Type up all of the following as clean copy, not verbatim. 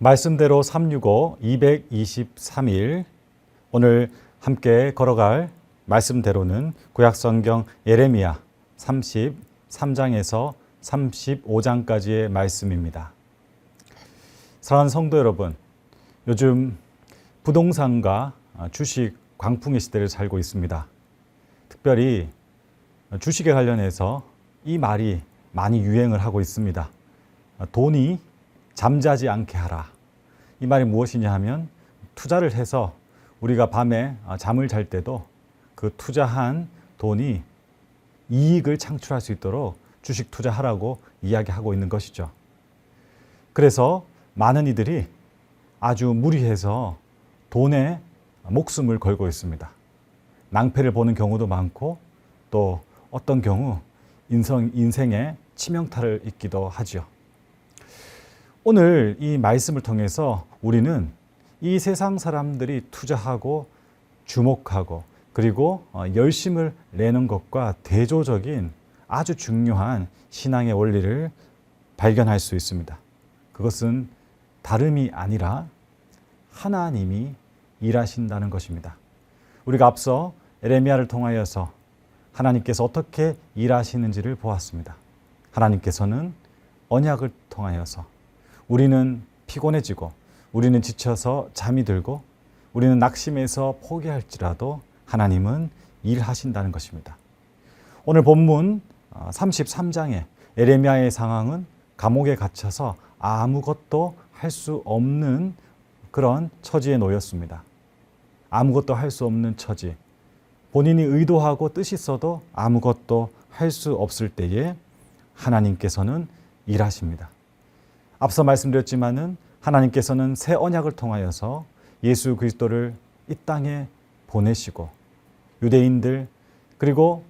말씀대로 365 223일 오늘 함께 걸어갈 말씀대로는 구약성경 예레미야 33장에서 35장까지의 말씀입니다. 사랑하는 성도 여러분, 요즘 부동산과 주식 광풍의 시대를 살고 있습니다. 특별히 주식에 관련해서 이 말이 많이 유행을 하고 있습니다. 돈이 잠자지 않게 하라. 이 말이 무엇이냐 하면 투자를 해서 우리가 밤에 잠을 잘 때도 그 투자한 돈이 이익을 창출할 수 있도록 주식 투자하라고 이야기하고 있는 것이죠. 그래서 많은 이들이 아주 무리해서 돈에 목숨을 걸고 있습니다. 낭패를 보는 경우도 많고 또 어떤 경우 인생에 치명타를 입기도 하지요. 오늘 이 말씀을 통해서 우리는 이 세상 사람들이 투자하고 주목하고 그리고 열심을 내는 것과 대조적인 아주 중요한 신앙의 원리를 발견할 수 있습니다. 그것은 다름이 아니라 하나님이 일하신다는 것입니다. 우리가 앞서 예레미야를 통하여서 하나님께서 어떻게 일하시는지를 보았습니다. 하나님께서는 언약을 통하여서 우리는 피곤해지고 우리는 지쳐서 잠이 들고 우리는 낙심해서 포기할지라도 하나님은 일하신다는 것입니다. 오늘 본문 33장의 예레미야의 상황은 감옥에 갇혀서 아무것도 할 수 없는 그런 처지에 놓였습니다. 아무것도 할 수 없는 처지, 본인이 의도하고 뜻이 있어도 아무것도 할 수 없을 때에 하나님께서는 일하십니다. 앞서 말씀드렸지만은 하나님께서는 새 언약을 통하여서 예수 그리스도를 이 땅에 보내시고 유대인들 그리고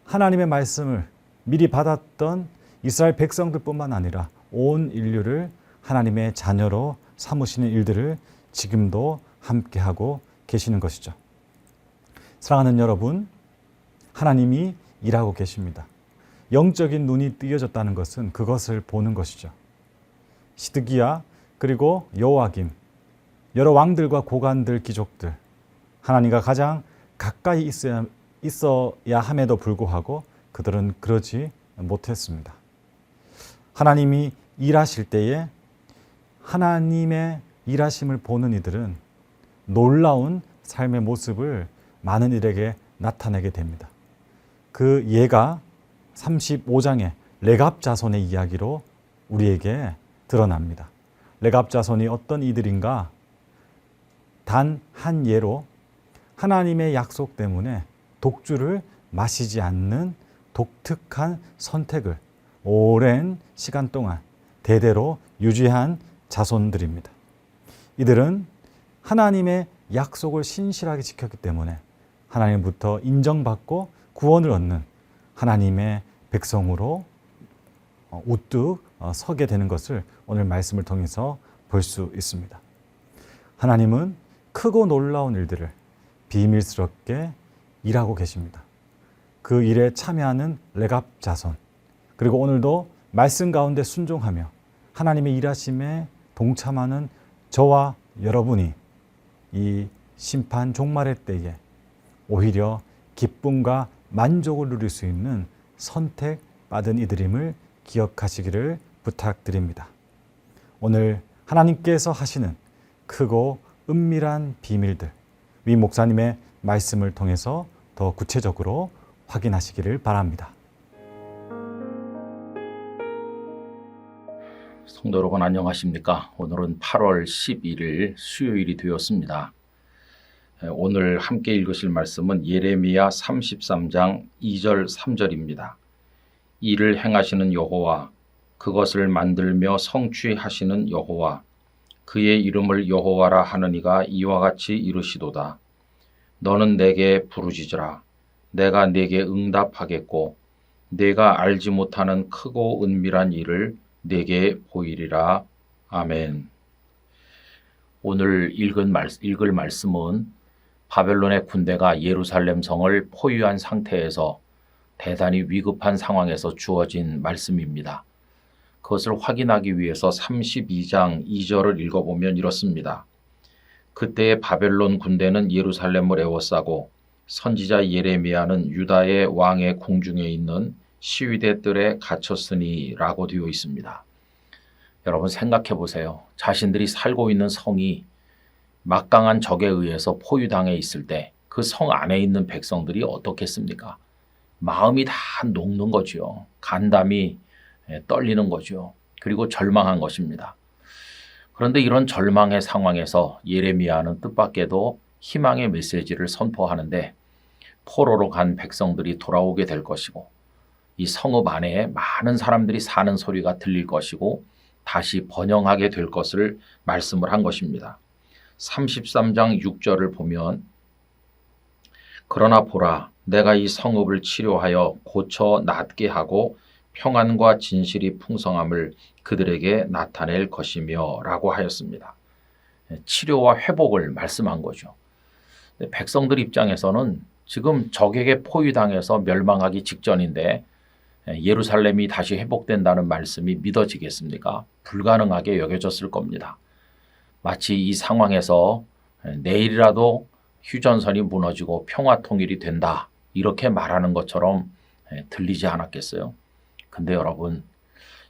하나님의 말씀을 미리 받았던 이스라엘 백성들뿐만 아니라 온 인류를 하나님의 자녀로 삼으시는 일들을 지금도 함께하고 계시는 것이죠. 사랑하는 여러분, 하나님이 일하고 계십니다. 영적인 눈이 뜨여졌다는 것은 그것을 보는 것이죠. 시드기야 그리고 여호야김, 여러 왕들과 고관들, 귀족들, 하나님과 가장 가까이 있어야 함에도 불구하고 그들은 그러지 못했습니다. 하나님이 일하실 때에 하나님의 일하심을 보는 이들은 놀라운 삶의 모습을 많은 이들에게 나타내게 됩니다. 그 예가 35장의 레갑 자손의 이야기로 우리에게 드러납니다. 레갑 자손이 어떤 이들인가? 단 한 예로 하나님의 약속 때문에 독주를 마시지 않는 독특한 선택을 오랜 시간 동안 대대로 유지한 자손들입니다. 이들은 하나님의 약속을 신실하게 지켰기 때문에 하나님부터 인정받고 구원을 얻는 하나님의 백성으로 우뚝 서게 되는 것을 오늘 말씀을 통해서 볼 수 있습니다. 하나님은 크고 놀라운 일들을 비밀스럽게 일하고 계십니다. 그 일에 참여하는 레갑 자손, 그리고 오늘도 말씀 가운데 순종하며 하나님의 일하심에 동참하는 저와 여러분이 이 심판 종말의 때에 오히려 기쁨과 만족을 누릴 수 있는 선택받은 이들임을 기억하시기를 부탁드립니다. 오늘 하나님께서 하시는 크고 은밀한 비밀들, 위 목사님의 말씀을 통해서 더 구체적으로 확인하시기를 바랍니다. 성도 여러분 안녕하십니까? 오늘은 8월 11일 수요일이 되었습니다. 오늘 함께 읽으실 말씀은 예레미야 33장 2절 3절입니다. 이를 행하시는 여호와, 그것을 만들며 성취하시는 여호와, 그의 이름을 여호와라 하느니가 이와 같이 이르시도다. 너는 내게 부르짖으라. 내가 네게 응답하겠고 네가 알지 못하는 크고 은밀한 일을 네게 보이리라. 아멘. 오늘 읽을 말씀은 바벨론의 군대가 예루살렘 성을 포위한 상태에서 대단히 위급한 상황에서 주어진 말씀입니다. 그것을 확인하기 위해서 32장 2절을 읽어보면 이렇습니다. 그때의 바벨론 군대는 예루살렘을 에워싸고 선지자 예레미야는 유다의 왕의 궁중에 있는 시위대 뜰에 갇혔으니 라고 되어 있습니다. 여러분 생각해 보세요. 자신들이 살고 있는 성이 막강한 적에 의해서 포위당해 있을 때 그 성 안에 있는 백성들이 어떻겠습니까? 마음이 다 녹는 거죠. 간담이 떨리는 거죠. 그리고 절망한 것입니다. 그런데 이런 절망의 상황에서 예레미야는 뜻밖에도 희망의 메시지를 선포하는데 포로로 간 백성들이 돌아오게 될 것이고 이 성읍 안에 많은 사람들이 사는 소리가 들릴 것이고 다시 번영하게 될 것을 말씀을 한 것입니다. 33장 6절을 보면 그러나 보라 내가 이 성읍을 치료하여 고쳐 낫게 하고 평안과 진실이 풍성함을 그들에게 나타낼 것이며 라고 하였습니다. 치료와 회복을 말씀한 거죠. 백성들 입장에서는 지금 적에게 포위당해서 멸망하기 직전인데 예루살렘이 다시 회복된다는 말씀이 믿어지겠습니까? 불가능하게 여겨졌을 겁니다. 마치 이 상황에서 내일이라도 휴전선이 무너지고 평화통일이 된다 이렇게 말하는 것처럼 들리지 않았겠어요? 근데 여러분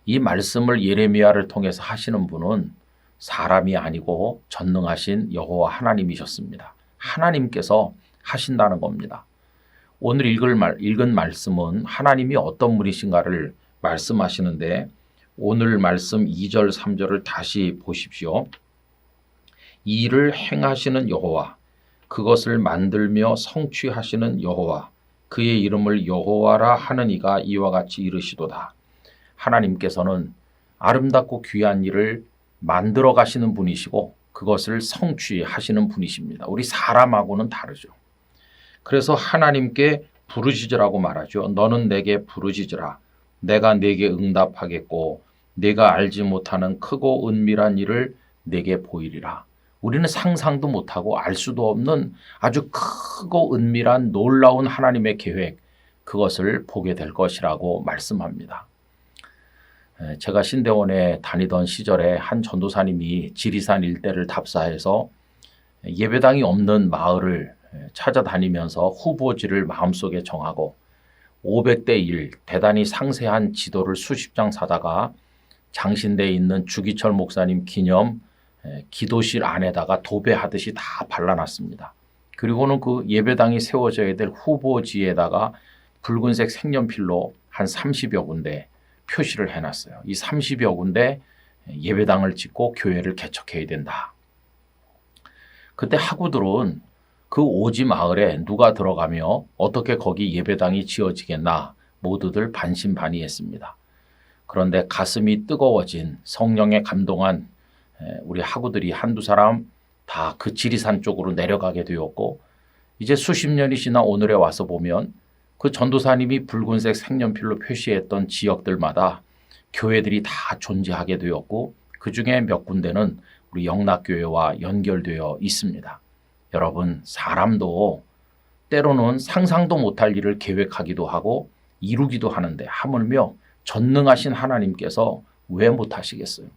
이 말씀을 예레미야를 통해서 하시는 분은 사람이 아니고 전능하신 여호와 하나님이셨습니다. 하나님께서 하신다는 겁니다. 오늘 읽은 말씀은 하나님이 어떤 분이신가를 말씀하시는데 오늘 말씀 2절 3절을 다시 보십시오. 이 일을 행하시는 여호와 그것을 만들며 성취하시는 여호와 그의 이름을 여호와라 하는 이가 이와 같이 이르시도다. 하나님께서는 아름답고 귀한 일을 만들어 가시는 분이시고 그것을 성취하시는 분이십니다. 우리 사람하고는 다르죠. 그래서 하나님께 부르짖으라고 말하죠. 너는 내게 부르짖으라. 내가 내게 응답하겠고 내가 알지 못하는 크고 은밀한 일을 내게 보이리라. 우리는 상상도 못하고 알 수도 없는 아주 크고 은밀한 놀라운 하나님의 계획, 그것을 보게 될 것이라고 말씀합니다. 제가 신대원에 다니던 시절에 한 전도사님이 지리산 일대를 답사해서 예배당이 없는 마을을 찾아다니면서 후보지를 마음속에 정하고 500대 1 대단히 상세한 지도를 수십 장 사다가 장신대에 있는 주기철 목사님 기념 기도실 안에다가 도배하듯이 다 발라놨습니다. 그리고는 그 예배당이 세워져야 될 후보지에다가 붉은색 색연필로 한 30여 군데 표시를 해놨어요. 이 30여 군데 예배당을 짓고 교회를 개척해야 된다. 그때 학우들은 그 오지 마을에 누가 들어가며 어떻게 거기 예배당이 지어지겠나 모두들 반신반의했습니다. 그런데 가슴이 뜨거워진 성령에 감동한 우리 학우들이 한두 사람 다 그 지리산 쪽으로 내려가게 되었고 이제 수십 년이 지나 오늘에 와서 보면 그 전도사님이 붉은색 색연필로 표시했던 지역들마다 교회들이 다 존재하게 되었고 그중에 몇 군데는 우리 영락교회와 연결되어 있습니다. 여러분 사람도 때로는 상상도 못할 일을 계획하기도 하고 이루기도 하는데 하물며 전능하신 하나님께서 왜 못하시겠어요?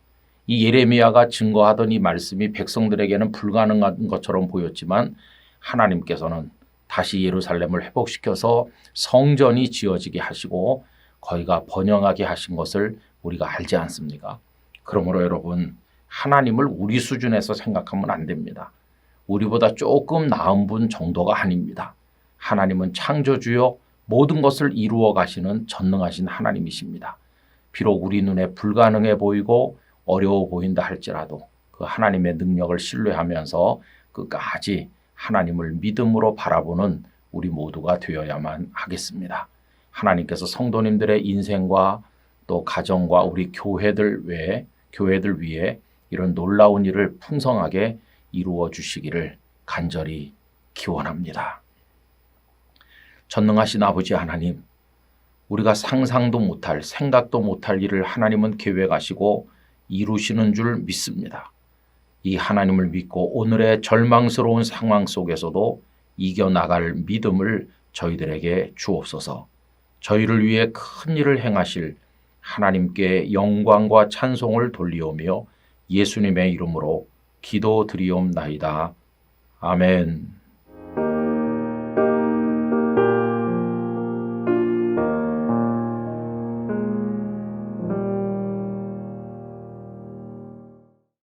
이 예레미야가 증거하던 이 말씀이 백성들에게는 불가능한 것처럼 보였지만 하나님께서는 다시 예루살렘을 회복시켜서 성전이 지어지게 하시고 거기가 번영하게 하신 것을 우리가 알지 않습니까? 그러므로 여러분 하나님을 우리 수준에서 생각하면 안 됩니다. 우리보다 조금 나은 분 정도가 아닙니다. 하나님은 창조주요 모든 것을 이루어 가시는 전능하신 하나님이십니다. 비록 우리 눈에 불가능해 보이고 어려워 보인다 할지라도 그 하나님의 능력을 신뢰하면서 끝까지 하나님을 믿음으로 바라보는 우리 모두가 되어야만 하겠습니다. 하나님께서 성도님들의 인생과 또 가정과 우리 교회들 위해 이런 놀라운 일을 풍성하게 이루어 주시기를 간절히 기원합니다. 전능하신 아버지 하나님, 우리가 상상도 못할 생각도 못할 일을 하나님은 계획하시고 이루시는 줄 믿습니다. 이 하나님을 믿고 오늘의 절망스러운 상황 속에서도 이겨나갈 믿음을 저희들에게 주옵소서. 저희를 위해 큰 일을 행하실 하나님께 영광과 찬송을 돌리오며 예수님의 이름으로 기도드리옵나이다. 아멘.